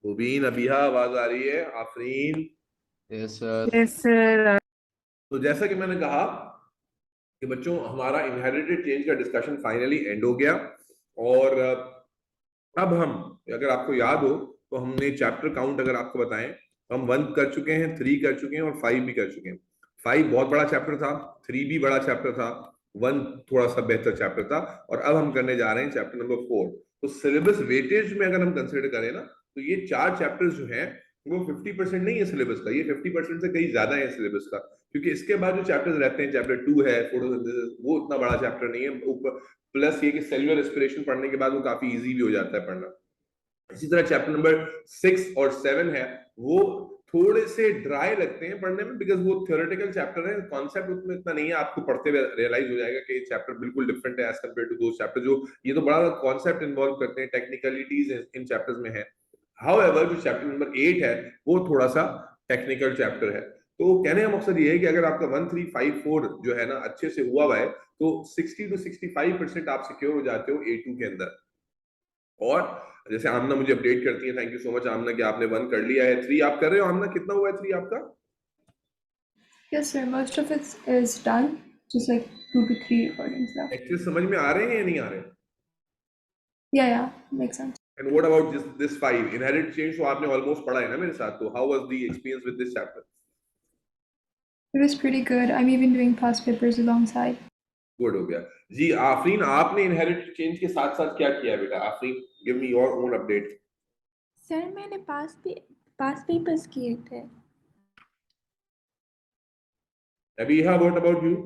मुबीन, अबीहा, आवाज आ रही है? Afreen. Yes sir. Yes sir. तो जैसा कि मैंने कहा कि बच्चों, हमारा इनहेरिटेड चेंज का डिस्कशन फाइनली एंड हो गया। और अब हम, अगर आपको याद हो, तो हमने चैप्टर काउंट अगर आपको बताएं, हम 1 कर चुके हैं, 3 कर चुके हैं और 5 भी कर चुके हैं। 5 बहुत बड़ा चैप्टर था, 3 भी बड़ा चैप्टर था, 1 थोड़ा सा बेहतर चैप्टर था, और अब हम करने जा रहे हैं चैप्टर नंबर 4। तो सिलेबस वेटेज में अगर हम कंसिडर करें ना, तो ये 4 चैप्टर्स जो हैं वो 50% नहीं है सिलेबस का, ये 50% से कहीं ज्यादा है सिलेबस का। क्योंकि इसके बाद जो चैप्टर्स रहते हैं, चैप्टर 2 है फोटोसिंथेसिस, वो उतना बड़ा चैप्टर नहीं है। ऊपर प्लस ये कि सेलुलर रेस्पिरेशन पढ़ने के बाद वो काफी इजी भी हो जाता है पढ़ना। इसी तरह चैप्टर नंबर 6 और 7 है, वो थोड़े से ड्राई लगते हैं पढ़ने में, बिकॉज वो थ्योरेटिकल चैप्टर है, कॉन्सेप्ट उसमें इतना नहीं है। आपको पढ़ते हुए रियलाइज हो जाएगा कि ये चैप्टर बिल्कुल डिफरेंट है एज कम्पेयर टू दो चैप्टर जो ये तो बड़ा कॉन्सेप्ट इन्वॉल्व करते हैं, टेक्निकलिटीज इन चैप्टर्स में है। हाउएवर जो चैप्टर नंबर 8 है वो थोड़ा सा टेक्निकल चैप्टर है। तो कहने का मकसद ये है कि अगर आपका 1 3 5 4 जो है ना अच्छे से हुआ है, तो 60 to 65% आप सिक्योर हो जाते हो A2 के अंदर। और जैसे आमना मुझे अपडेट करती है, थैंक यू सो मच आमना कि आपने 1 कर लिया है। 3 आप कर रहे हो आमना? कितना हुआ है 3 आपका? Yes, sir. Most of it is done. Just like 2 to 3 recordings left. Actually समझ में आ रहे हैं या नहीं आ रहे? Yeah, makes sense. And what about this 5 inherit change? तो आपने ऑलमोस्ट पढ़ा है ना मेरे साथ, तो how was the experience with this chapter? It was pretty good. I'm even doing past papers alongside. Good हो गया जी। आफरीन, आपने इनहेरिट चेंज के साथ साथ क्या किया बेटा? Afreen, give me your own update. Sir मैंने पास पेपर्स किए थे। अभी हाँ, व्हाट अबाउट यू?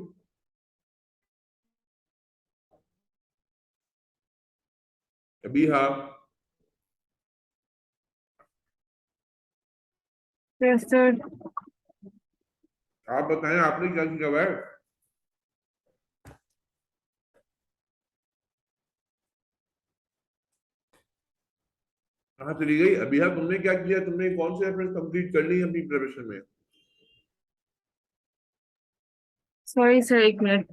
अभी हाँ, यस सर। आप बताएं आपने क्या किया हुआ है? कहाँ चली गई अभी? हाँ, तुमने क्या किया? तुमने कौन से एफर्ट्स कंप्लीट कर ली अपनी प्रिपरेशन में? सॉरी सर, एक मिनट।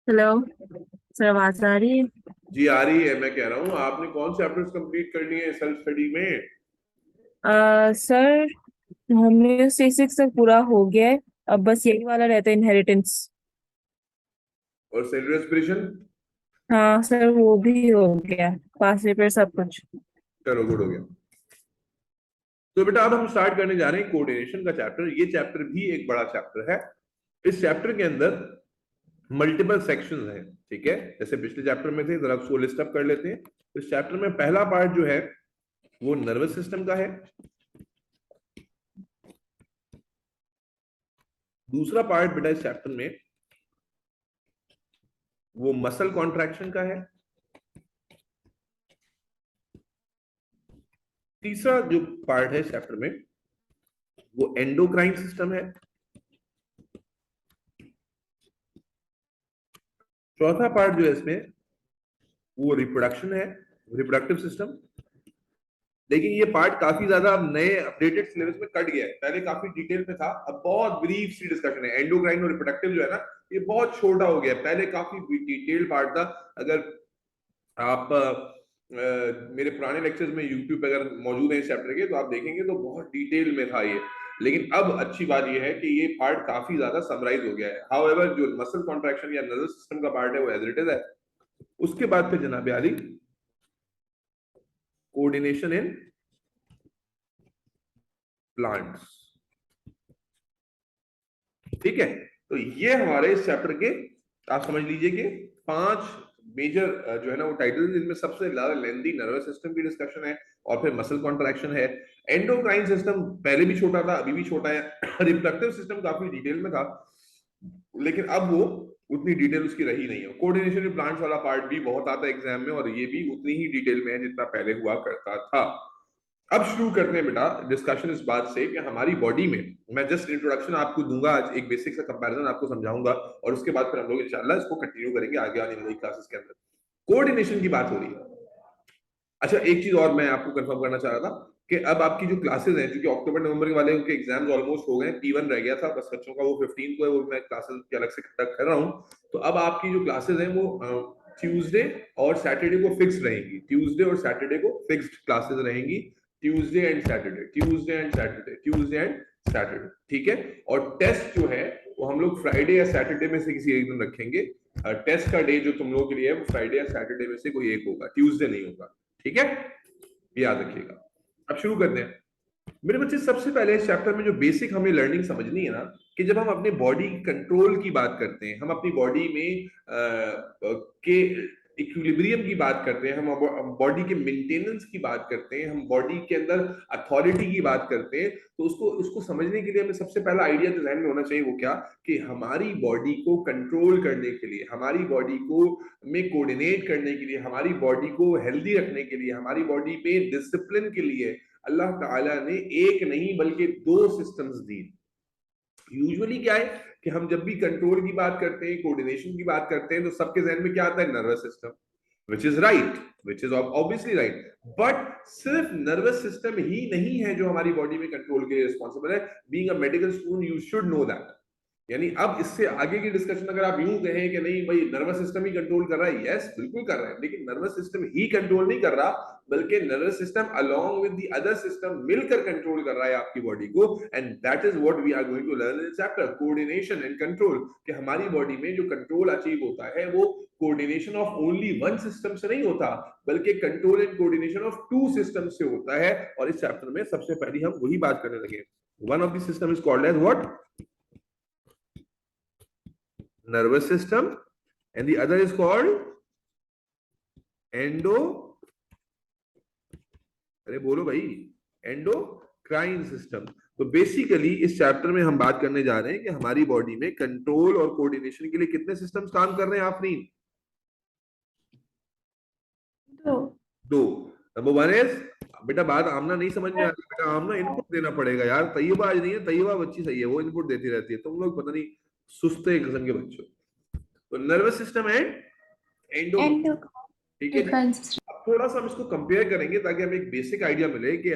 हेलो सर, आवाज आ रही है? जी आ रही है। मैं कह रहा हूँ आपने कौन से एफर्ट्स कंप्लीट कर लिए सेल्फ स्टडी में? सर, हमने C6 तक पूरा हो गया है। अब बस यही वाला रहता है, इनहेरिटेंस। और सेल्फ रेस्पिरेशन? हाँ सर, वो भी हो गया, पास पेपर सब कुछ। चलो गुड हो गया। तो बेटा अब हम स्टार्ट करने जा रहे हैं कोऑर्डिनेशन का चैप्टर। ये चैप्टर भी एक बड़ा चैप्टर है। इस चैप्टर के अंदर मल्टीपल सेक्शंस हैं, ठीक है, जैसे पिछले चैप्टर में थे। जरा उसको लिस्ट अप कर लेते हैं। इस चैप्टर में पहला पार्ट जो है वो नर्वस सिस्टम का है। दूसरा पार्ट बेटा इस चैप्टर में वो मसल कॉन्ट्रैक्शन का है। तीसरा जो पार्ट है इस चैप्टर में वो एंडोक्राइन सिस्टम है। चौथा पार्ट जो है इसमें वो रिप्रोडक्शन है, रिप्रोडक्टिव सिस्टम। लेकिन ये पार्ट काफी ज्यादा अब नए अपडेटेड सिलेबस में कट गया है। पहले काफी डिटेल में था, अब बहुत ब्रीफ सी डिस्कशन है। एंडोक्राइन और रिप्रोडक्टिव जो है ना, ये बहुत छोटा हो गया है। पहले काफी डिटेल पार्ट था। अगर आप मेरे पुराने लेक्चर्स में यूट्यूब पे अगर मौजूद है इस चैप्टर के, तो आप देखेंगे तो बहुत डिटेल में था ये। लेकिन अब अच्छी बात ये है कि ये पार्ट काफी ज्यादा समराइज हो गया है। हाउएवर जो मसल कॉन्ट्रैक्शन या नर्वस सिस्टम का पार्ट है वो एज इट इज है। उसके बाद फिर जनाब आली कोऑर्डिनेशन इन प्लांट्स, ठीक है। तो ये हमारे इस चैप्टर के, आप समझ लीजिए कि 5 मेजर जो है ना वो टाइटल, जिनमें सबसे ज्यादा लेंथी नर्वस सिस्टम की डिस्कशन है, और फिर मसल कॉन्ट्रैक्शन है। एंडोक्राइन सिस्टम पहले भी छोटा था, अभी भी छोटा है। रिप्रोडक्टिव सिस्टम काफी डिटेल में था, लेकिन अब वो उतनी डिटेल उसकी रही नहीं है। कोऑर्डिनेशन इन प्लांट्स वाला पार्ट भी बहुत आता है एग्जाम में, और ये भी उतनी ही डिटेल में है जितना पहले हुआ करता था। अब शुरू करते हैं बेटा डिस्कशन इस बात से कि हमारी बॉडी में, मैं जस्ट इंट्रोडक्शन आपको दूंगा आज, एक बेसिक सा कंपैरिजन आपको समझाऊंगा, और उसके बाद फिर हम लोग इंशाल्लाह इसको कंटिन्यू करेंगे आगे आने वाली क्लासेस के अंदर। कोऑर्डिनेशन की बात हो रही है। अच्छा, एक चीज और मैं आपको कंफर्म करना चाह रहा था कि अब आपकी जो क्लासेस हैं, क्योंकि अक्टूबर नवंबर के वाले उनके एग्जाम्स ऑलमोस्ट हो गए, P1 रह गया था बस बच्चों का, वो 15 को है, वो मैं क्लासेस अलग से कंडक्ट कर रहा हूँ। तो अब आपकी जो क्लासेस हैं वो ट्यूसडे और सैटरडे को फिक्स रहेंगी, ट्यूसडे और सैटरडे को फिक्स्ड क्लासेस रहेंगी, Tuesday and Saturday, Tuesday and Saturday, Tuesday and Saturday, ठीक है। और टेस्ट जो है वो हम लोग फ्राइडे या सैटरडे में से किसी एक दिन रखेंगे। टेस्ट का डे जो तुम लोगों के लिए है वो फ्राइडे या सैटरडे में से कोई एक होगा, ट्यूसडे नहीं होगा, ठीक है, याद रखिएगा। अब शुरू करते हैं मेरे बच्चे। सबसे पहले इस चैप्टर में जो बेसिक हमें लर्निंग समझनी है ना, कि जब हम अपने बॉडी कंट्रोल की बात करते हैं, हम अपनी बॉडी में के इक्विलिब्रियम की बात करते हैं, हम बॉडी के मेंटेनेंस की बात करते हैं, हम बॉडी के अंदर अथॉरिटी की बात करते हैं, तो उसको समझने के लिए हमें सबसे पहला आइडिया जो ध्यान में होना चाहिए वो क्या, कि हमारी बॉडी को कंट्रोल करने के लिए, हमारी बॉडी को में कोऑर्डिनेट करने के लिए, हमारी बॉडी को हेल्दी रखने के लिए, हमारी बॉडी पे डिसिप्लिन के लिए अल्लाह ताला ने एक नहीं बल्कि दो सिस्टम्स दी। यूजुअली क्या है कि हम जब भी कंट्रोल की बात करते हैं, कोऑर्डिनेशन की बात करते हैं, तो सबके जहन में क्या आता है, nervous system, which is right, which is obviously right, but सिर्फ नर्वस सिस्टम ही नहीं है जो हमारी बॉडी में कंट्रोल के लिए रिस्पॉन्सिबल है। Being a medical student you should know that. यानी अब इससे आगे की डिस्कशन अगर आप यूं कहें कि नहीं भाई नर्वस सिस्टम ही कंट्रोल कर रहा है, यस बिल्कुल कर रहा है, लेकिन नर्वस सिस्टम ही कंट्रोल नहीं कर रहा, बल्कि nervous system along with the other system मिलकर कंट्रोल कर रहा है आपकी बॉडी को। And that is what we are going to learn in chapter coordination and control, कि हमारी बॉडी में जो कंट्रोल अचीव होता है वो coordination of only one system से नहीं होता, बल्कि control and coordination of two system से होता है। और इस चैप्टर में सबसे पहले हम वही बात करने लगे। One of the system is called as what, nervous system, and the other is called अरे बोलो भाई, एंडोक्राइन सिस्टम। तो बेसिकली इस चैप्टर में हम बात करने जा रहे हैं कि हमारी बॉडी में कंट्रोल और कोऑर्डिनेशन के लिए कितने सिस्टम्स काम कर रहे हैं आफरीन? दो। नंबर वन इज, बेटा बात आमना नहीं समझ में आ रही, बेटा आमना इनपुट देना पड़ेगा यार, तैयबा आज नहीं है, तैयबा बच्ची सही है, वो इनपुट देती रहती है, तुम लोग पता नहीं सुस्ते किस्म के बच्चों। तो नर्वस सिस्टम है एंडोक्राइन, ठीक है। अब थोड़ा सा हम इसको कंपेयर करेंगे ताकि हमें एक बेसिक आइडिया मिले कि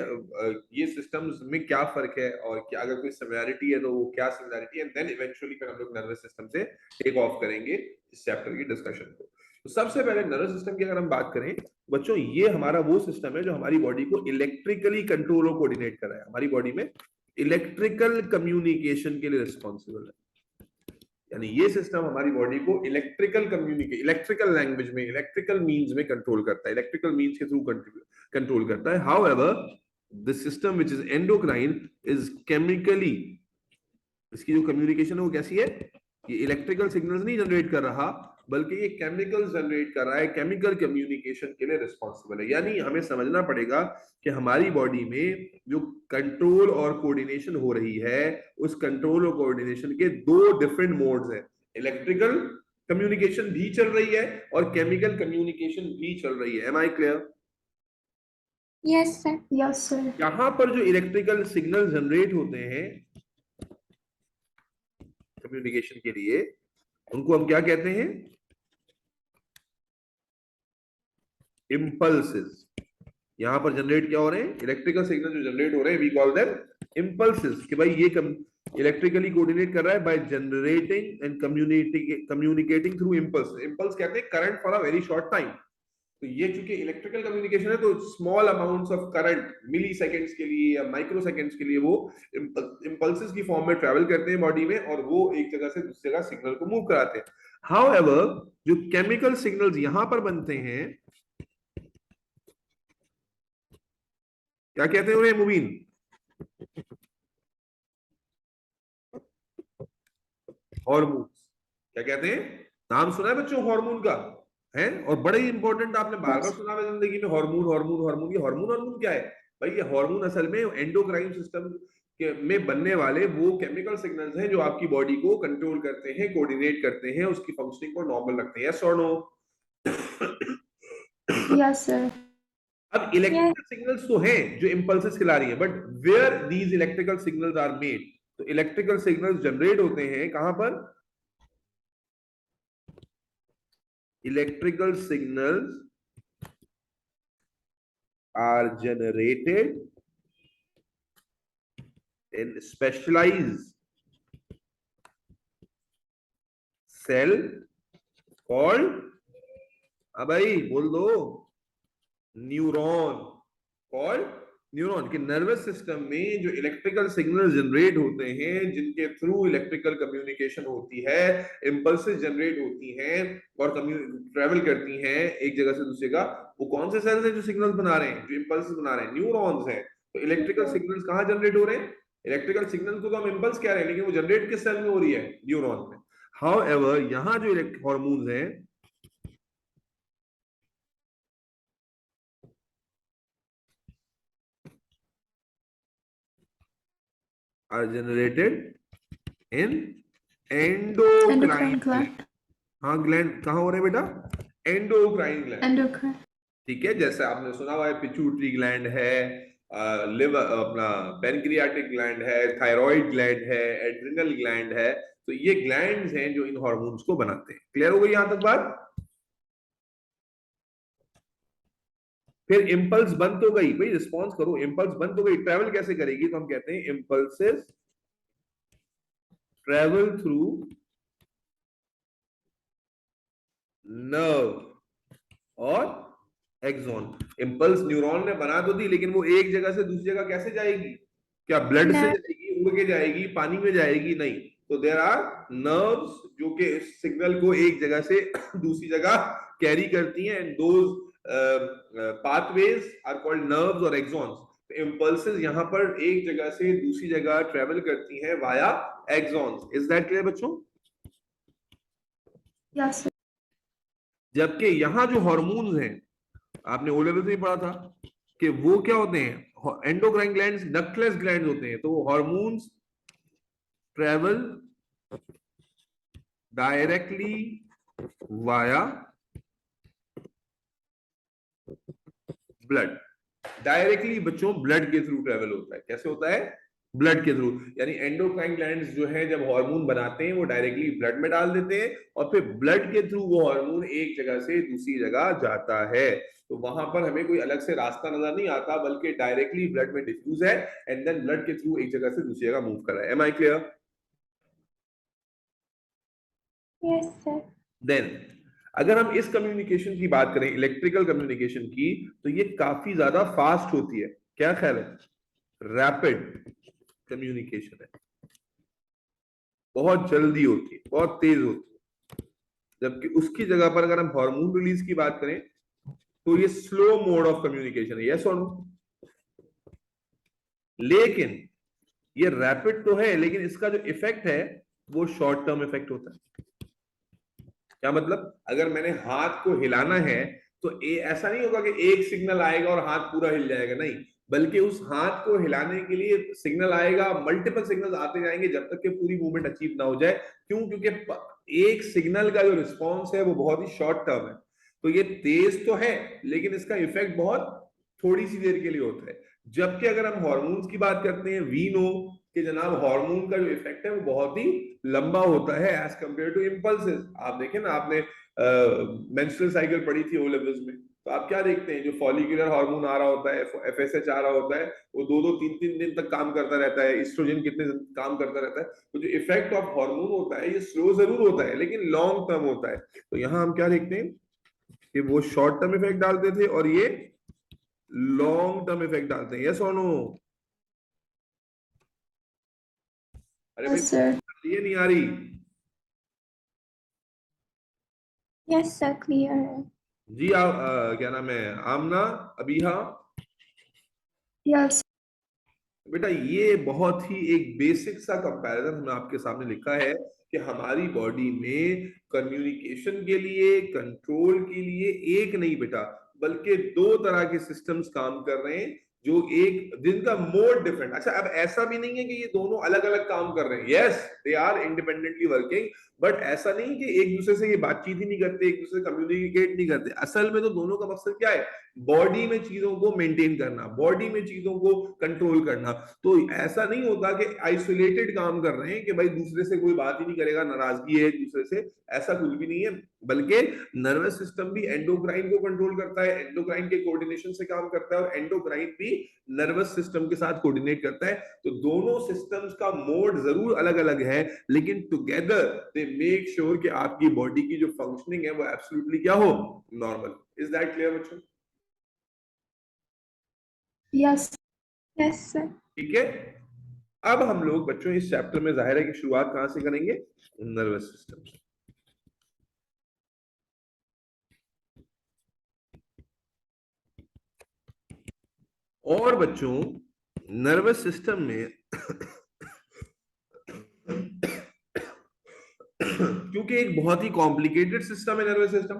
ये सिस्टम्स में क्या फर्क है और क्या अगर कोई सिमिलरिटी है तो वो क्या सिमिलरिटी है, एंड देन इवेंचुअली फिर हम लोग नर्वस सिस्टम से टेक ऑफ करेंगे इस चैप्टर की डिस्कशन को। तो सबसे पहले नर्वस सिस्टम की अगर हम बात करें बच्चों, ये हमारा वो सिस्टम है जो हमारी बॉडी को इलेक्ट्रिकली कंट्रोल और कोऑर्डिनेट कर रहा है, हमारी बॉडी में इलेक्ट्रिकल कम्युनिकेशन के लिए रिस्पॉन्सिबल है। यानी ये सिस्टम हमारी बॉडी को इलेक्ट्रिकल कम्युनिकेशन, इलेक्ट्रिकल लैंग्वेज में, इलेक्ट्रिकल मींस में कंट्रोल करता है, इलेक्ट्रिकल मींस के थ्रू कंट्रोल करता है। However this system which is endocrine is chemically, इसकी जो कम्युनिकेशन है वो कैसी है, ये इलेक्ट्रिकल सिग्नल्स नहीं जनरेट कर रहा बल्कि ये केमिकल जनरेट कर रहा है, केमिकल कम्युनिकेशन के लिए रिस्पॉन्सिबल है। यानी हमें समझना पड़ेगा कि हमारी बॉडी में जो कंट्रोल और कोऑर्डिनेशन हो रही है, उस कंट्रोल और कोऑर्डिनेशन के दो डिफरेंट मोड्स हैं, इलेक्ट्रिकल कम्युनिकेशन भी चल रही है और केमिकल कम्युनिकेशन भी चल रही है। Am I clear? Yes sir. Yes sir. यहां पर जो इलेक्ट्रिकल सिग्नल जनरेट होते हैं कम्युनिकेशन के लिए, उनको हम क्या कहते हैं, इम्पल्सेस। यहां पर जनरेट क्या हो रहे हैं, इलेक्ट्रिकल सिग्नल जो जनरेट हो रहे हैं, वी कॉल देम इम्पल्सेस, कि भाई ये इलेक्ट्रिकली कोऑर्डिनेट कर रहा है by generating and communicating through impulse. Impulse कहते हैं current for a very short time. तो ये चूंकि इलेक्ट्रिकल कम्युनिकेशन है तो small amounts of current milliseconds के लिए या माइक्रो सेकेंड्स के लिए वो इम्पल्सेस की फॉर्म में ट्रेवल करते हैं बॉडी में और वो एक जगह से दूसरी जगह सिग्नल को मूव कराते हैं। हाउएवर जो केमिकल सिग्नल्स यहां पर बनते हैं, क्या कहते हैं उन्हें मुबीन? हार्मोन्स। क्या कहते हैं? नाम सुना है बच्चों हार्मोन का है, और बड़े ही इंपॉर्टेंट, आपने बार बार सुना है जिंदगी में हार्मोन हार्मोन हार्मोन। ये हार्मोन क्या है भाई? ये हार्मोन असल में एंडोक्राइन सिस्टम में बनने वाले वो केमिकल सिग्नल्स हैं जो आपकी बॉडी को कंट्रोल करते हैं, कोऑर्डिनेट करते हैं, उसकी फंक्शनिंग को नॉर्मल रखते हैं। यस और नो? Yes sir. अब इलेक्ट्रिकल सिग्नल्स तो हैं जो इंपल्सेस खिला रही है, but where these electrical signals are made, तो इलेक्ट्रिकल सिग्नल्स जनरेट होते हैं कहां पर? Electrical signals are generated in specialized cell called हाँ भाई बोल दो, न्यूरॉन, कॉल्ड न्यूरॉन। के नर्वस सिस्टम में जो इलेक्ट्रिकल सिग्नल जनरेट होते हैं, जिनके थ्रू इलेक्ट्रिकल कम्युनिकेशन होती है, इम्पल्सेस जनरेट होती हैं और ट्रेवल करती हैं एक जगह से दूसरी जगह, वो कौन से सेल्स हैं जो सिग्नल्स बना रहे हैं, जो इम्पल्सेस बना रहे हैं? न्यूरॉन्स हैं। तो इलेक्ट्रिकल सिग्नल्स कहाँ जनरेट हो रहे हैं? इलेक्ट्रिकल सिग्नल को तो हम इम्पल्स कह रहे हैं, लेकिन वो जनरेट किस सेल में हो रही है? न्यूरॉन में। हाउएवर यहाँ जो हार्मोन्स हैं are generated in Endocrine endocrine gland। gland. हाँ, ग्लैंड कहाँ हो रहे हैं बेटा? Endocrine gland. Endocrine. ठीक है, जैसे आपने सुना हुआ है पिट्यूटरी ग्लैंड है, लिवर अपना पैनक्रियाटिक ग्लैंड है, थायराइड ग्लैंड है, एड्रिनल ग्लैंड है। तो ये ग्लैंड्स हैं जो इन हार्मोन्स को बनाते हैं। क्लियर हो गई यहां तक बात? फिर इंपल्स बंद तो गई भाई, रिस्पॉन्स करो। इंपल्स बंद तो गई, ट्रैवल कैसे करेगी? तो हम कहते हैं इंपल्सेस ट्रैवल थ्रू नर्व और एक्सॉन। इंपल्स न्यूरॉन ने बना तो दी, लेकिन वो एक जगह से दूसरी जगह कैसे जाएगी? क्या ब्लड से जाएगी, उड़ के जाएगी, पानी में जाएगी? नहीं। तो देयर आर नर्व्स जो कि सिग्नल को एक जगह से दूसरी जगह कैरी करती हैं, and those pathways are called nerves और एक्सॉन्स। तो इंपल्सेस यहां पर एक जगह से दूसरी जगह ट्रेवल करती हैं via axons. Is that clear बच्चों? Yes, sir. जबकि यहां जो हार्मोन्स हैं, आपने ओ लेवल से ही पढ़ा था कि वो क्या होते हैं? एंडोक्राइन ग्लैंड्स डक्टलेस ग्लैंड्स होते हैं। तो वो hormones travel directly via blood. Directly बच्चों ब्लड के थ्रू ट्रेवल होता है। कैसे होता है? ब्लड के थ्रू। यानी एंडोक्राइन ग्लैंड्स जो है जब हार्मोन बनाते हैं वो डायरेक्टली ब्लड में डाल देते हैं, और फिर ब्लड के थ्रू वो हार्मोन एक जगह से दूसरी जगह जाता है। तो वहां पर हमें कोई अलग से रास्ता नजर नहीं आता, बल्कि डायरेक्टली ब्लड में डिफ्यूज है, एंड देन ब्लड के थ्रू एक जगह से दूसरी जगह मूव कर रहा है। Am I clear? Yes, sir. Then अगर हम इस कम्युनिकेशन की बात करें, इलेक्ट्रिकल कम्युनिकेशन की, तो ये काफी ज्यादा फास्ट होती है। क्या ख्याल है? रैपिड कम्युनिकेशन है, बहुत जल्दी होती है, बहुत तेज होती है। जबकि उसकी जगह पर अगर हम हार्मोन रिलीज की बात करें तो ये स्लो मोड ऑफ कम्युनिकेशन है। यस और नो? लेकिन ये रैपिड तो है, लेकिन इसका जो इफेक्ट है वो शॉर्ट टर्म इफेक्ट होता है। क्या मतलब? अगर मैंने हाथ को हिलाना है तो ऐसा नहीं होगा कि एक सिग्नल आएगा और हाथ पूरा हिल जाएगा, नहीं, बल्कि उस हाथ को हिलाने के लिए सिग्नल आएगा, मल्टीपल सिग्नल्स आते जाएंगे जब तक कि पूरी मूवमेंट अचीव ना हो जाए। क्यों? क्योंकि एक सिग्नल का जो रिस्पॉन्स है वो बहुत ही शॉर्ट टर्म है। तो ये तेज तो है, लेकिन इसका इफेक्ट बहुत थोड़ी सी देर के लिए होता है। जबकि अगर हम हॉर्मोन्स की बात करते हैं, वी नो कि जनाब हार्मोन का जो इफेक्ट है वो बहुत ही लंबा होता है एज कंपेयर टू इंपल्सेस। आप देखें ना, आपने मेंस्ट्रुअल साइकिल पढ़ी थी ओ लेवल्स में, तो आप क्या देखते हैं? जो फॉलिकुलर हार्मोन आ रहा होता है, एफएसएच आ रहा होता है, वो 2-2 3-3 दिन तक काम करता रहता है। एस्ट्रोजन कितने दिन काम करता रहता है। तो जो इफेक्ट ऑफ हार्मोन होता है ये स्लो जरूर होता है, लेकिन लॉन्ग टर्म होता है। तो यहाँ हम क्या देखते हैं कि वो शॉर्ट टर्म इफेक्ट डालते थे और ये लॉन्ग टर्म इफेक्ट डालते हैं। यस और नो? अरे भाई Yes, sir. ये नहीं आ रही? Yes, sir. Clear. जी क्या नाम है? आमना, अबीहा? Yes. बेटा ये बहुत ही एक बेसिक सा कंपैरिजन हमने आपके सामने लिखा है कि हमारी बॉडी में कम्युनिकेशन के लिए, कंट्रोल के लिए एक नहीं बेटा, बल्कि 2 तरह के सिस्टम्स काम कर रहे हैं, जो एक जिनका मोड डिफरेंट। अच्छा, अब ऐसा भी नहीं है कि ये दोनों अलग अलग काम कर रहे हैं। Yes, they are independently working, but ऐसा नहीं कि एक दूसरे से ये बातचीत ही नहीं करते, एक दूसरे से कम्युनिकेट नहीं करते। असल में तो दोनों का मकसद क्या है? बॉडी में चीजों को मेंटेन करना, बॉडी में चीजों को कंट्रोल करना। तो ऐसा नहीं होता कि आइसोलेटेड काम कर रहे हैं कि भाई दूसरे से कोई बात ही नहीं करेगा, नाराजगी है एक दूसरे से, ऐसा कुछ भी नहीं है। बल्कि नर्वस सिस्टम भी एंडोक्राइन को कंट्रोल करता है, एंडोक्राइन के कोऑर्डिनेशन से काम करता है, और एंडोक्राइन भी नर्वस सिस्टम के साथ कोऑर्डिनेट करता है। तो दोनों सिस्टम्स का मोड जरूर अलग अलग है, लेकिन टुगेदर दे मेक श्योर कि आपकी बॉडी की जो फंक्शनिंग है वो एब्सोल्युटली क्या हो, नॉर्मल। इज दैट क्लियर बच्चों? Yes. Yes, sir. ठीक है। अब हम लोग बच्चों इस चैप्टर में जाहिर है कि शुरुआत कहां से करेंगे, नर्वस सिस्टम से। और बच्चों नर्वस सिस्टम में क्योंकि एक बहुत ही कॉम्प्लिकेटेड सिस्टम है नर्वस सिस्टम,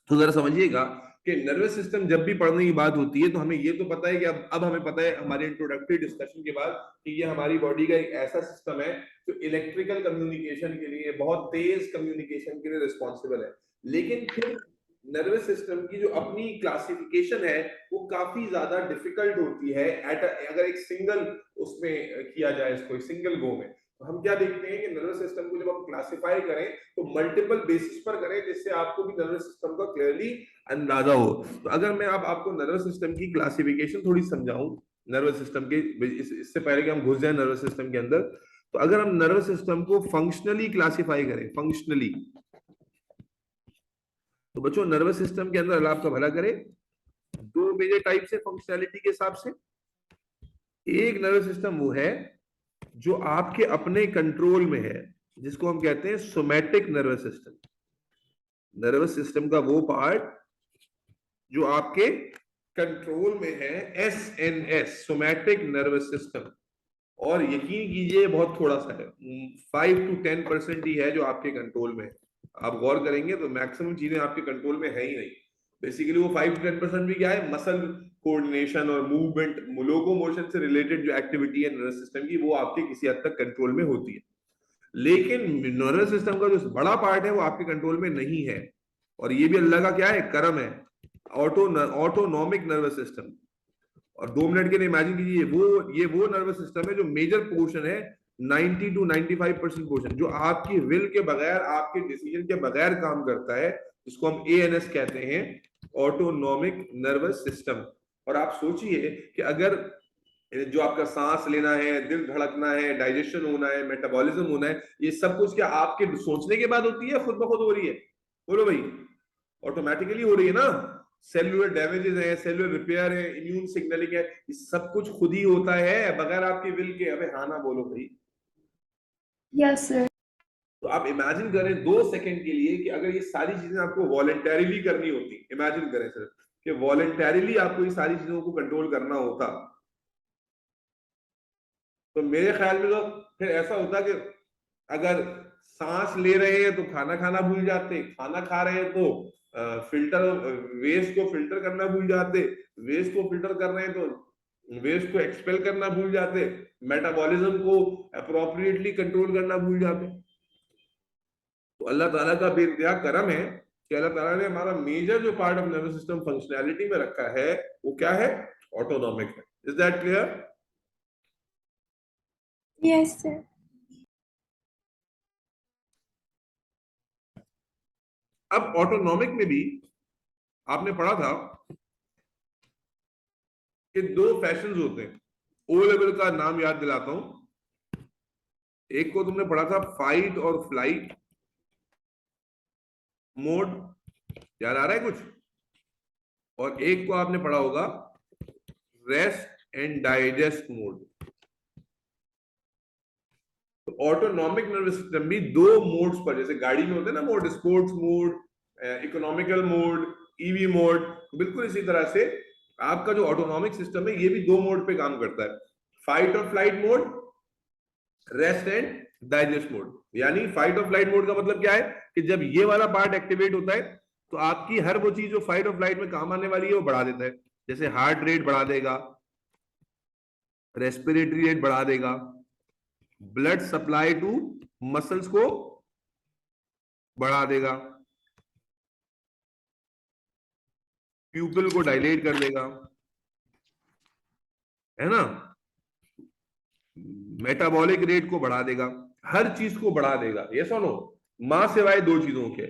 तो जरा समझिएगा कि नर्वस सिस्टम जब भी पढ़ने की बात होती है तो हमें ये तो पता है कि अब हमें पता है हमारे इंट्रोडक्टरी डिस्कशन के बाद कि ये हमारी बॉडी का एक ऐसा सिस्टम है जो इलेक्ट्रिकल कम्युनिकेशन के लिए, बहुत तेज कम्युनिकेशन के लिए रिस्पॉन्सिबल है। लेकिन फिर नर्वस सिस्टम की जो अपनी क्लासिफिकेशन है वो काफी ज्यादा डिफिकल्ट होती है अगर एक सिंगल उसमें किया जाए इसको सिंगल गो में। तो हम क्या देखते हैं कि नर्वस सिस्टम को जब हम क्लासिफाई करें तो मल्टीपल बेसिस पर करें, जिससे आपको भी नर्वस सिस्टम का क्लियरली अंदाजा हो। तो अगर मैं अब आपको नर्वस सिस्टम की क्लासिफिकेशन थोड़ी समझाऊं, नर्वस सिस्टम के इससे पहले कि हम घुस जाए नर्वस सिस्टम के अंदर, तो अगर हम नर्वस सिस्टम को फंक्शनली क्लासिफाई करें, फंक्शनली, तो बच्चों नर्वस सिस्टम के अंदर अल्लाह आपका भला करे दो मेजर टाइप से फंक्शनैलिटी के हिसाब से। एक नर्वस सिस्टम वो है जो आपके अपने कंट्रोल में है, जिसको हम कहते हैं somatic nervous system. Nervous system का वो पार्ट जो आपके कंट्रोल में है, एसएनएस, सोमैटिक नर्वस सिस्टम। और यकीन कीजिए बहुत थोड़ा सा है, 5 to 10% ही है जो आपके कंट्रोल में है। आप गौर करेंगे तो मैक्सिमम चीजें आपके कंट्रोल में है ही नहीं। बेसिकली वो 5 to 10% भी क्या है, मसल कोऑर्डिनेशन और मूवमेंट, लोकोमोशन से रिलेटेड जो एक्टिविटी है नर्वस सिस्टम की, वो आपके किसी हद तक कंट्रोल में होती है। लेकिन नर्वस सिस्टम का जो बड़ा पार्ट है वो आपके कंट्रोल में नहीं है, और ये भी अल्लाह का क्या है, करम है, ऑटोनॉमिक नर्वस सिस्टम। और 2 मिनट के लिए इमेजिन कीजिए ये वो नर्वस सिस्टम है जो मेजर पोर्शन है, 90 to 95% पोर्शन, जो आपकी विल के बगैर, आपके डिसीजन के बगैर काम करता है, जिसको हम एएनएस कहते हैं, ऑटोनॉमिक नर्वस सिस्टम। और आप सोचिए कि अगर जो आपका सांस लेना है, दिल धड़कना है, डाइजेशन होना है, मेटाबॉलिज्म होना है, ये सब कुछ क्या आपके सोचने के बाद होती है, खुद ब खुद हो रही है? बोलो भाई, ऑटोमेटिकली हो रही है ना। सेलुलर डैमेजेस है, सेलुलर रिपेयर है, इम्यून सिग्नलिंग है, ये सब कुछ खुद ही होता है बगैर आपके विल के। अबे हाँ ना बोलो भाई। Yes, sir. तो आप इमेजिन करें 2 सेकंड के लिए कि अगर ये सारी चीजें आपको वॉलंटरीली करनी होती, इमेजिन करें सर कि वॉलंटरीली आपको ये सारी चीजों को कंट्रोल करना होता, तो मेरे ख्याल में तो फिर ऐसा होता कि अगर सांस ले रहे हैं तो खाना खाना भूल जाते, खाना खा रहे हैं तो फिल्टर वेस्ट को फिल्टर करना भूल जाते, वेस्ट को फिल्टर कर रहे हैं तो वेस्ट को एक्सपेल करना भूल जाते, मेटाबॉलिज्म को अप्रोप्रिएटली कंट्रोल करना भूल जाते। तो अल्लाह ताला का बेइंतहा करम है कि अल्लाह ताला ने हमारा मेजर जो part of nervous system functionality में रखा है वो क्या है, ऑटोनॉमिक है। Is that clear? Yes, sir. अब ऑटोनॉमिक में भी आपने पढ़ा था कि 2 फैशंस होते हैं। ओ लेवल का नाम याद दिलाता हूं, एक को तुमने पढ़ा था फाइट और फ्लाइट मोड, याद आ रहा है कुछ? और एक को आपने पढ़ा होगा रेस्ट एंड डाइजेस्ट मोड। तो ऑटोनॉमिक नर्वस सिस्टम भी 2 मोड्स पर, जैसे गाड़ी में होते हैं ना mode, sports mode, economical mode, EV mode, बिल्कुल इसी तरह से आपका जो ऑटोनॉमिक सिस्टम है ये भी 2 मोड पे काम करता है, फाइट और flight mode, rest and digest mode. यानी फाइट और फ्लाइट मोड का मतलब क्या है कि जब ये वाला पार्ट एक्टिवेट होता है तो आपकी हर वो चीज जो फाइट और फ्लाइट में काम आने वाली है वो बढ़ा देता है। जैसे हार्ट रेट बढ़ा देगा, रेस्पिरेटरी रेट बढ़ा देगा, ब्लड सप्लाई टू मसल्स को बढ़ा देगा, प्यूपिल को डायलेट कर देगा, है ना, मेटाबॉलिक रेट को बढ़ा देगा, हर चीज को बढ़ा देगा। यस और नो? मां सिवाय 2 चीजों के,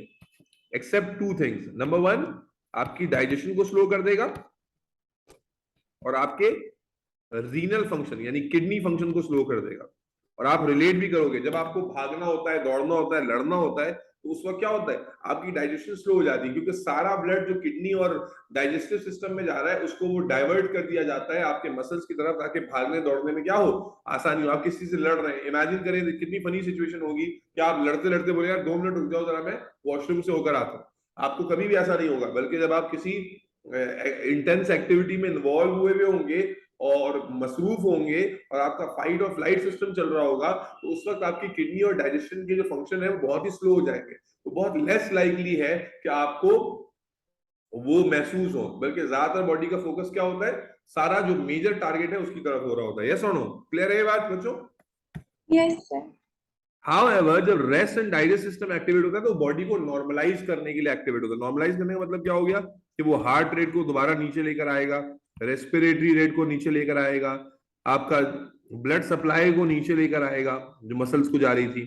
एक्सेप्ट 2 थिंग्स। नंबर 1 आपकी डाइजेशन को स्लो कर देगा, और आपके रीनल फंक्शन यानी किडनी फंक्शन को स्लो कर देगा। और आप रिलेट भी करोगे, जब आपको भागना होता है, दौड़ना होता है, लड़ना होता है, तो उस वक्त क्या होता है, आपकी डाइजेशन स्लो हो जाती है, क्योंकि सारा ब्लड जो किडनी और डाइजेस्टिव सिस्टम में जा रहा है उसको वो डाइवर्ट कर दिया जाता है आपके मसल्स की तरफ, ताकि भागने दौड़ने में क्या हो, आसानी हो। आप किसी से लड़ रहे हैं, इमेजिन करें कितनी फनी सिचुएशन होगी कि आप लड़ते लड़ते बोले यार 2 मिनट रुक जाओ जरा, मैं वॉशरूम से होकर आता हूँ। आपको कभी भी ऐसा नहीं होगा, बल्कि जब आप किसी इंटेंस एक्टिविटी में इन्वॉल्व हुए भी होंगे और मसरूफ होंगे और आपका फाइट और फ्लाइट सिस्टम चल रहा होगा, तो उस वक्त आपकी किडनी और डाइजेशन के जो फंक्शन है वो बहुत ही स्लो हो जाएंगे। तो बहुत लेस लाइकली है कि आपको वो महसूस हो, बल्कि ज्यादातर बॉडी का फोकस क्या होता है, सारा जो मेजर टारगेट है उसकी तरफ हो रहा होता है। यस और नो? क्लियर है ये बात बच्चों? Yes, sir. However, जब rest and digest system activate होता है तो बॉडी को नॉर्मलाइज करने के लिए एक्टिवेट होता है। नॉर्मलाइज करने का मतलब क्या हो गया कि वो हार्ट रेट को दोबारा नीचे लेकर आएगा, रेस्पिरेटरी रेट को नीचे लेकर आएगा, आपका ब्लड सप्लाई को नीचे लेकर आएगा जो मसल्स को जा रही थी,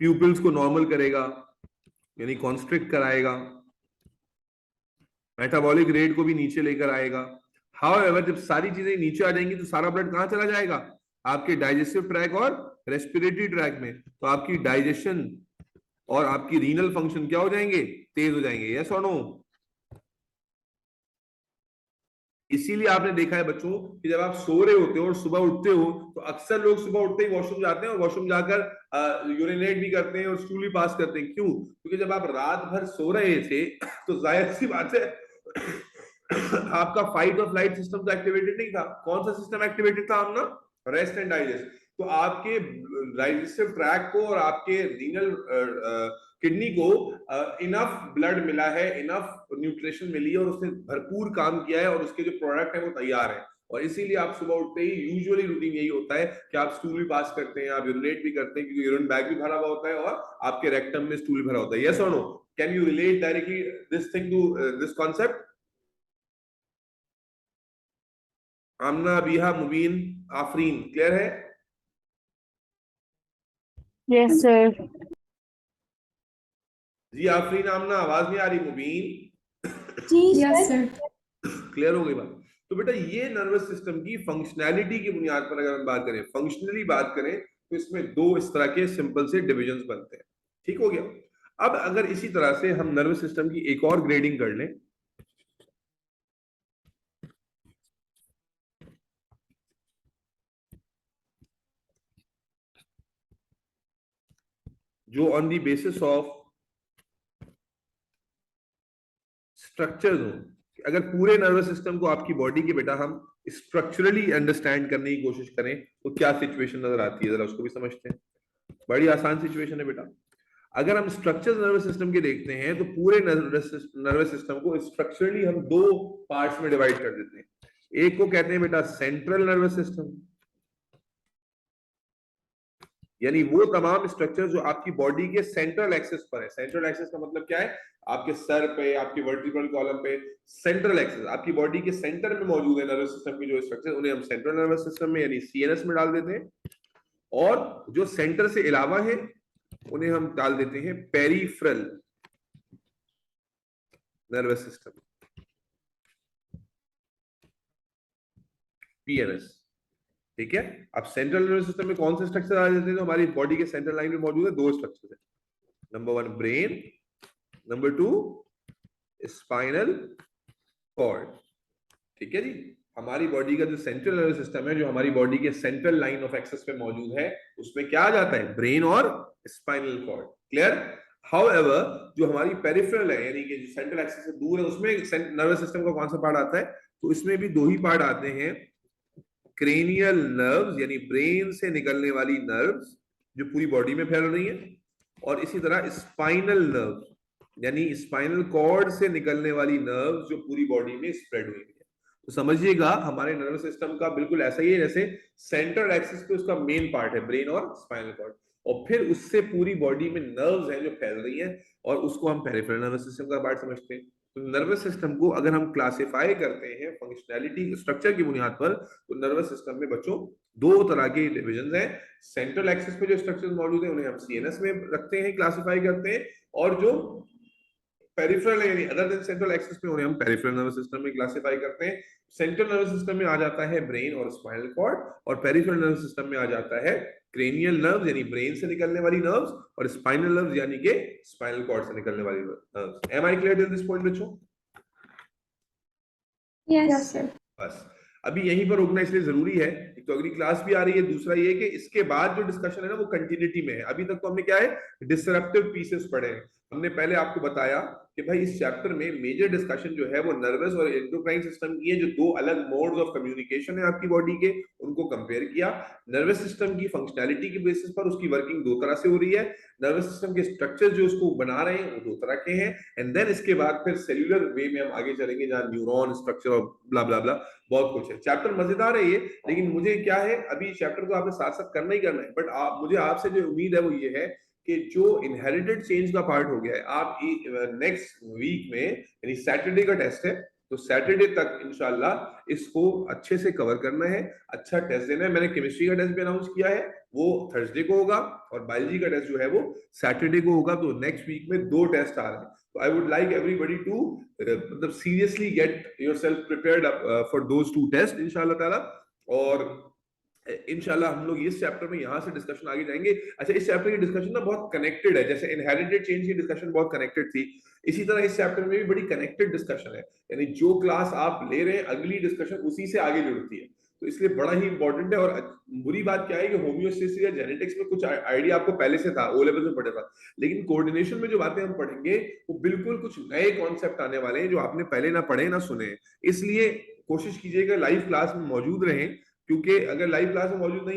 प्यूपिल्स को नॉर्मल करेगा यानी कॉन्स्ट्रिक्ट कराएगा, मेटाबॉलिक रेट को भी नीचे लेकर आएगा। हाउएवर जब सारी चीजें नीचे आ जाएंगी तो सारा ब्लड कहां चला जाएगा, आपके डाइजेस्टिव ट्रैक और रेस्पिरेटरी ट्रैक में। तो आपकी डाइजेशन और आपकी रीनल फंक्शन क्या हो जाएंगे, तेज हो जाएंगे। यस और नो? इसीलिए आपने देखा है बच्चों कि जब आप सो रहे होते हो और सुबह उठते हो तो अक्सर लोग सुबह उठते ही वॉशरूम जाते हैं और वॉशरूम जाकर यूरिनेट भी करते हैं और स्टूल भी पास करते हैं। क्यों? क्योंकि जब आप रात भर सो रहे थे तो जाहिर सी बात है आपका फाइट और फ्लाइट सिस्टम तो एक्टिवेटेड नहीं था। कौन सा सिस्टम एक्टिवेटेड था अपना? Rest and digest. तो आपके डाइजेस्टिव ट्रैक को और आपके रीनल किडनी को इनफ ब्लड मिला है, इनफ न्यूट्रिशन मिली है और उसने भरपूर काम किया है और उसके जो प्रोडक्ट है वो तैयार है। और इसीलिए आप सुबह उठते ही यूजुअली रूटीन यही होता है कि आप स्टूल भी पास करते हैं, आप यूरिनेट भी करते हैं, क्योंकि यूरिन बैग भी भरा हुआ होता है और आपके रेक्टम में स्टूल भरा होता है। यस और no? Can you relate directly this thing to this concept? Amna, Abiha, Mubeen, Afreen, clear है? Yes sir. जी आफरीन, आमना, आवाज नहीं आ रही, मुबीन? जी Yes, सर। sir. क्लियर हो गई बात? तो बेटा ये नर्वस सिस्टम की फंक्शनैलिटी की बुनियाद पर अगर हम बात करें, फंक्शनली बात करें, तो इसमें 2 इस तरह के सिंपल से डिविजन्स बनते हैं। ठीक हो गया? अब अगर इसी तरह से हम नर्वस सिस्टम की एक और ग्रेडिंग कर लें, जो on the basis of structures हो। अगर पूरे नर्वस सिस्टम को आपकी बॉडी के बेटा हम स्ट्रक्चरली अंडरस्टैंड करने की कोशिश करें तो क्या सिचुएशन नजर आती है, जरा उसको भी समझते हैं। बड़ी आसान सिचुएशन है बेटा। अगर हम स्ट्रक्चर नर्वस सिस्टम के देखते हैं तो पूरे नर्वस सिस्टम को स्ट्रक्चरली हम 2 पार्ट्स में डिवाइड कर देते हैं। एक को कहते हैं बेटा सेंट्रल नर्वस सिस्टम, यानी वो तमाम स्ट्रक्चर जो आपकी बॉडी के सेंट्रल एक्सिस पर है। सेंट्रल एक्सिस का मतलब क्या है? आपके सर पे, आपके वर्टिब्रल कॉलम पे सेंट्रल एक्सिस, आपकी बॉडी के सेंटर में मौजूद है नर्वस सिस्टम की जो स्ट्रक्चर, उन्हें हम सेंट्रल नर्वस सिस्टम में यानी सीएनएस में डाल देते हैं। और जो सेंटर से अलावा है उन्हें हम डाल देते हैं पेरिफेरल नर्वस सिस्टम, पीएनएस। ठीक है? अब सेंट्रल नर्वस सिस्टम में कौन से स्ट्रक्चर आ जाते हैं? तो हमारी बॉडी के सेंट्रल लाइन में मौजूद है 2 स्ट्रक्चर है। Number 1 brain, number 2 spinal cord. ठीक है जी? हमारी बॉडी का जो सेंट्रल नर्वस सिस्टम है, जो हमारी बॉडी के सेंट्रल लाइन ऑफ एक्सेस पे मौजूद है, उसमें क्या आ जाता है? ब्रेन और स्पाइनल कॉर्ड। क्लियर? हाउएवर जो हमारी पेरिफेरल है यानी कि जो सेंट्रल एक्सेस से दूर है, उसमें नर्वस सिस्टम का कौन सा पार्ट आता है? तो इसमें भी 2 ही पार्ट आते हैं, क्रेनियल नर्व्स यानी ब्रेन से निकलने वाली नर्व्स जो पूरी बॉडी में फैल रही है, और इसी तरह स्पाइनल नर्व्स यानी स्पाइनल कॉर्ड से निकलने वाली नर्व्स जो पूरी बॉडी में स्प्रेड हुई है। तो समझिएगा हमारे नर्वस सिस्टम का बिल्कुल ऐसा ही है जैसे सेंट्रल एक्सिस पे उसका मेन पार्ट है ब्रेन और स्पाइनल कॉर्ड, और फिर उससे पूरी बॉडी में नर्व्स हैं जो फैल रही हैं, और उसको हम पेरिफेरल नर्वस सिस्टम का पार्ट समझते हैं। तो नर्वस सिस्टम को अगर हम क्लासिफाई करते हैं फंक्शनैलिटी स्ट्रक्चर की बुनियाद पर, तो नर्वस सिस्टम में बच्चों 2 तरह के डिविजन हैं। सेंट्रल एक्सिस पे जो स्ट्रक्चर मौजूद है उन्हें हम सीएनएस में रखते हैं, क्लासिफाई करते हैं, और जो पेरिफेरल यानी अदर देन सेंट्रल एक्सिस में उन्हें हम पेरिफेरल नर्वस सिस्टम में क्लासिफाई करते हैं। सेंट्रल नर्वस सिस्टम में आ जाता है ब्रेन और स्पाइनल कॉर्ड, और पेरिफेरल नर्वस सिस्टम में आ जाता है क्रेनियल नर्व्स यानी ब्रेन से निकलने वाली नर्व्स, और स्पाइनल नर्व्स यानी कि स्पाइनल कॉर्ड से निकलने वाली nerves. Am I clear till this point बच्चों? Yes, Yes. sir. बस अभी यहीं पर रुकना इसलिए जरूरी है, एक तो अगली क्लास भी आ रही है, दूसरा ये कि इसके बाद जो डिस्कशन है ना वो कंटिन्यूटी में है। अभी तक तो हमने क्या है, डिसरप्टिव पीसेस पढ़े हैं। हमने पहले आपको बताया कि भाई इस चैप्टर में मेजर डिस्कशन जो है वो नर्वस और एंडोक्राइन सिस्टम की है, जो दो अलग मोड्स ऑफ कम्युनिकेशन है आपकी बॉडी के, उनको कंपेयर किया। नर्वस सिस्टम की फंक्शनैलिटी के बेसिस पर उसकी वर्किंग दो तरह से हो रही है, नर्वस सिस्टम के स्ट्रक्चर जो उसको बना रहे हैं वो दो तरह के हैं, एंड देन इसके बाद फिर सेल्यूलर वे में हम आगे चलेंगे जहां न्यूरॉन स्ट्रक्चर और ब्ला ब्ला ब्ला बहुत कुछ है। चैप्टर मजेदार है ये, लेकिन मुझे क्या है, अभी चैप्टर को आपने साथ साथ करना ही करना है, बट मुझे आपसे जो उम्मीद है वो ये है कि जो इनहेरिटेड चेंज का पार्ट हो गया है, आप नेक्स्ट वीक में यानी सैटरडे का टेस्ट है, तो सैटरडे तक इंशाल्लाह इसको अच्छे से कवर करना है, अच्छा टेस्ट देना है। मैंने केमिस्ट्री का टेस्ट भी अनाउंस किया है, वो थर्सडे को होगा, और बायोलॉजी का टेस्ट जो है वो सैटरडे को होगा। तो नेक्स्ट वीक में दो टेस्ट आ रहे हैं, तो I would like everybody to मतलब seriously get yourself prepared for those two test इंशाल्लाह ताला। और इंशाल्लाह हम लोग इस चैप्टर में यहाँ से डिस्कशन आगे जाएंगे। अच्छा, इस चैप्टर की डिस्कशन ना बहुत कनेक्टेड है, जैसे इनहेरिटेड चेंज की डिस्कशन बहुत कनेक्टेड थी, इसी तरह इस चैप्टर में भी बड़ी कनेक्टेड डिस्कशन है, यानी जो क्लास आप ले रहे हैं अगली डिस्कशन उसी से आगे जुड़ती है, तो इसलिए बड़ा ही इंपॉर्टेंट है। और बुरी बात क्या है कि होम्योस्टेसिस या जेनेटिक्स में कुछ आइडिया आपको पहले से था, ओ लेवल में पढ़ा था, लेकिन कोऑर्डिनेशन में जो बातें हम पढ़ेंगे वो बिल्कुल कुछ नए कॉन्सेप्ट आने वाले हैं जो आपने पहले ना पढ़े ना सुने। इसलिए कोशिश कीजिएगा लाइव क्लास में मौजूद रहें, क्योंकि अगर लाइव क्लास में मौजूद नहीं